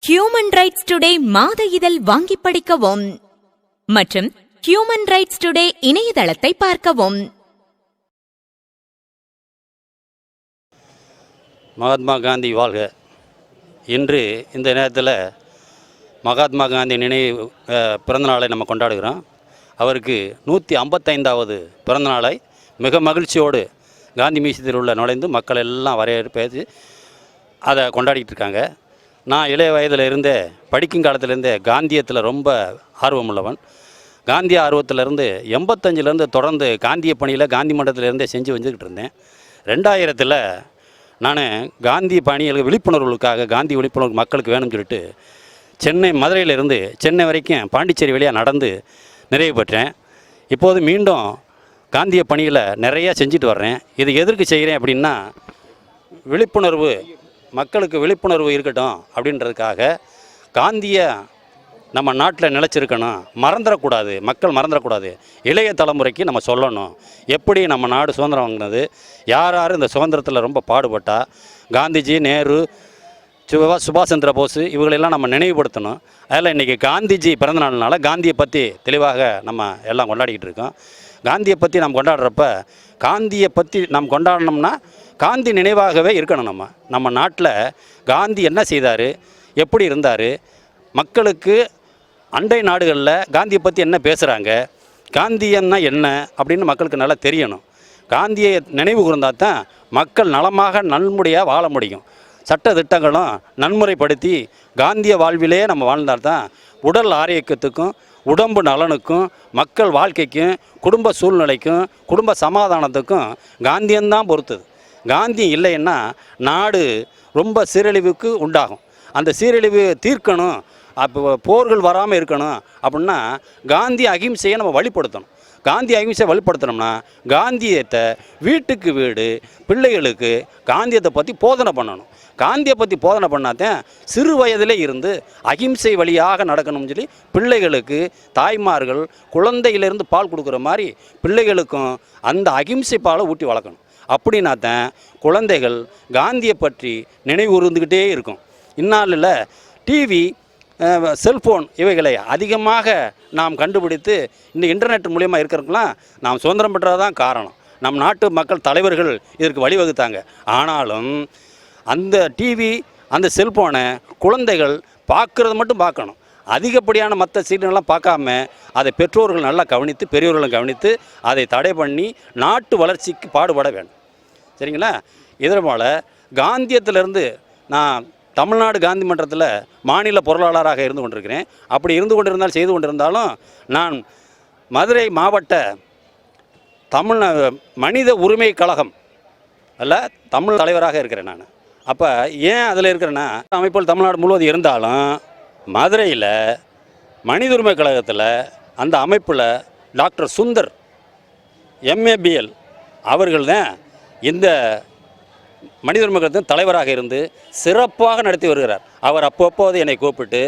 Human rights today மாத இதழ் வாங்கி படிக்கவும் மற்றும் ஹியூமன் ரைட்ஸ் டுடே இணையதளத்தை பார்க்கவும். மகாத்மா காந்தி வாழ்க. இன்று இந்த நேரத்தில் மகாத்மா காந்தி நினைவு பிறந்தநாளை நம்ம கொண்டாடுகிறோம். அவருக்கு 155வது பிறந்தநாளை மிக மகிழ்ச்சியோடு காந்தி மியூசியத்தில் உள்ள நுழைந்து மக்கள் எல்லாம் வரவேற்பு அதை கொண்டாடிட்டு இருக்காங்க. நான் இளைய வயதில் இருந்தே படிக்கும் காலத்திலேருந்தே காந்தியத்தில் ரொம்ப ஆர்வமுள்ளவன். காந்திய ஆர்வத்திலேருந்து 85லேருந்து தொடர்ந்து காந்திய பணியில் காந்தி மண்டலத்திலேருந்தே செஞ்சு வந்துக்கிட்டு இருந்தேன். 2000ல் நான் காந்தி பணிகளுக்கு விழிப்புணர்வுகளுக்காக காந்தி விழிப்புணர்வு மக்களுக்கு வேணும்னு சொல்லிட்டு மதுரையிலிருந்து சென்னை வரைக்கும் பாண்டிச்சேரி வழியாக நடந்து நிறைவு பெற்றேன். இப்போது மீண்டும் காந்திய பணியில் நிறையா செஞ்சுட்டு வர்றேன். இது எதற்கு செய்கிறேன் அப்படின்னா, விழிப்புணர்வு மக்களுக்கு விழிப்புணர்வு இருக்கட்டும் அப்படின்றதுக்காக காந்தியை நம்ம நாட்டில் நிலச்சிருக்கணும், மறந்துடக்கூடாது, மக்கள் மறந்துடக்கூடாது. இளைய தலைமுறைக்கு நம்ம சொல்லணும் எப்படி நம்ம நாடு சுதந்திரம் வாங்கினது, யார் இந்த சுதந்திரத்தில் ரொம்ப பாடுபட்டா, காந்திஜி, நேரு, சுபாஷ் சந்திர போஸ் இவங்களெல்லாம் நம்ம நினைவுபடுத்தணும். அதில் இன்றைக்கி காந்திஜி பிறந்தநாள்னால காந்தியை பற்றி தெளிவாக நம்ம எல்லாம் கொண்டாடிக்கிட்டு இருக்கோம். காந்தியை பற்றி நம்ம கொண்டாடுறப்ப காந்தியை பற்றி நம்ம கொண்டாடணும்னா காந்தி நினைவாகவே இருக்கணும். நம்ம நாட்டில் காந்தி என்ன செய்தார், எப்படி இருந்தார், மக்களுக்கு அண்டை நாடுகளில் காந்தியை பற்றி என்ன பேசுகிறாங்க, காந்தியன்னா என்ன அப்படின்னு மக்களுக்கு நல்லா தெரியணும். காந்தியை நினைவு கூர்ந்தால் தான் மக்கள் நலமாக நன்முறையாக வாழ முடியும். சட்ட திட்டங்களும் நன்முறைப்படுத்தி காந்திய வாழ்விலே நம்ம வாழ்ந்தால்தான் உடல் ஆரோக்கியத்துக்கும் உடம்பு நலனுக்கும் மக்கள் வாழ்க்கைக்கும் குடும்ப சூழ்நிலைக்கும் குடும்ப சமாதானத்துக்கும் காந்தியந்தான் பொறுத்தது. காந்தி இல்லைன்னா நாடு ரொம்ப சீரழிவுக்கு உண்டாகும். அந்த சீரழிவு தீர்க்கணும், அப்போ போர்கள் வராமல் இருக்கணும் அப்படின்னா காந்தி அகிம்சையை நம்ம வழிப்படுத்தணும். காந்தி அகிம்சை வழிப்படுத்தணும்னா காந்தியத்தை வீட்டுக்கு வீடு பிள்ளைகளுக்கு காந்தியத்தை பற்றி போதனை பண்ணணும். காந்தியை பற்றி போதனை பண்ணாதான் சிறு வயதிலே இருந்து அகிம்சை வழியாக நடக்கணும்னு சொல்லி பிள்ளைகளுக்கு தாய்மார்கள் குழந்தையிலேருந்து பால் கொடுக்குற மாதிரி பிள்ளைகளுக்கும் அந்த அகிம்சை பாலை ஊட்டி வளர்க்கணும். அப்படின்னா தான் குழந்தைகள் காந்தியை பற்றி நினைவு கூர்ந்துக்கிட்டே இருக்கும். இந்நாளில் டிவி, செல்ஃபோன் இவைகளை அதிகமாக நாம் கண்டுபிடித்து இந்த இன்டர்நெட் மூலியமாக இருக்கிறதுக்கெலாம் நாம் சுதந்திரம் பெற்றதான் காரணம். நம் நாட்டு மக்கள் தலைவர்கள் இதற்கு வழிவகுத்தாங்க. ஆனாலும் அந்த டிவி, அந்த செல்ஃபோனை குழந்தைகள் பார்க்குறது மட்டும் பார்க்கணும். அதிகப்படியான மற்ற சீரியல்லாம் பார்க்காம அதை பெற்றோர்கள் நல்லா கவனித்து, பெரியவர்களும் கவனித்து அதை தடை பண்ணி நாட்டு வளர்ச்சிக்கு பாடுபட வேண்டும். சரிங்களா? இதே போல் காந்தியத்திலேருந்து நான் தமிழ்நாடு காந்தி மன்றத்தில் மாநில பொருளாளராக இருந்து கொண்டிருக்கிறேன். அப்படி இருந்து கொண்டிருந்தாலும் செய்து கொண்டிருந்தாலும் நான் மதுரை மாவட்ட மனித உரிமை கழகம் தமிழ் தலைவராக இருக்கிறேன். நான் அப்போ ஏன் அதில் இருக்கிறேன்னா, அமைப்புகள் தமிழ்நாடு முழுவதும் இருந்தாலும் மதுரையில் மனித உரிமை கழகத்தில் அந்த அமைப்பில் டாக்டர் சுந்தர் MABL அவர்கள் தான் இந்த மனித உரிமை கழகத்தின் தலைவராக இருந்து சிறப்பாக நடத்தி வருகிறார். அவர் அப்பப்போது என்னை கூப்பிட்டு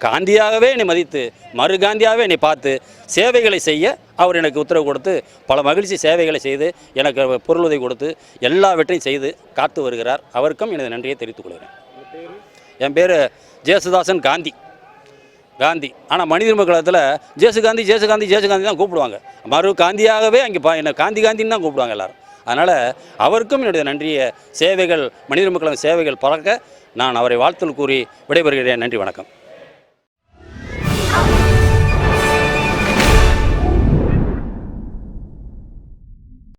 காந்தியாகவே என்னை மதித்து காந்தியாகவே என்னை பார்த்து சேவைகளை செய்ய அவர் எனக்கு உத்தரவு கொடுத்து பல மகிழ்ச்சி சேவைகளை செய்து எனக்கு பொருளுதவி கொடுத்து எல்லாவற்றையும் செய்து காத்து வருகிறார். அவருக்கும் எனது நன்றியை தெரிவித்துக் கொள்கிறேன். என் பேர் ஜேசுதாசன் காந்தி. ஆனால் மனித உரிமை கழகத்தில் ஜேசுகாந்தி தான் கூப்பிடுவாங்க. காந்தியாகவே அங்கே என்ன காந்தின்னு தான் கூப்பிடுவாங்க எல்லோரும். அதனால் அவருக்கும் என்னுடைய நன்றிய சேவைகள் மனித உரிமை கழக சேவைகள் பறக்க நான் அவரை வாழ்த்தல் கூறி விடைபெறுகிறேன். நன்றி, வணக்கம்.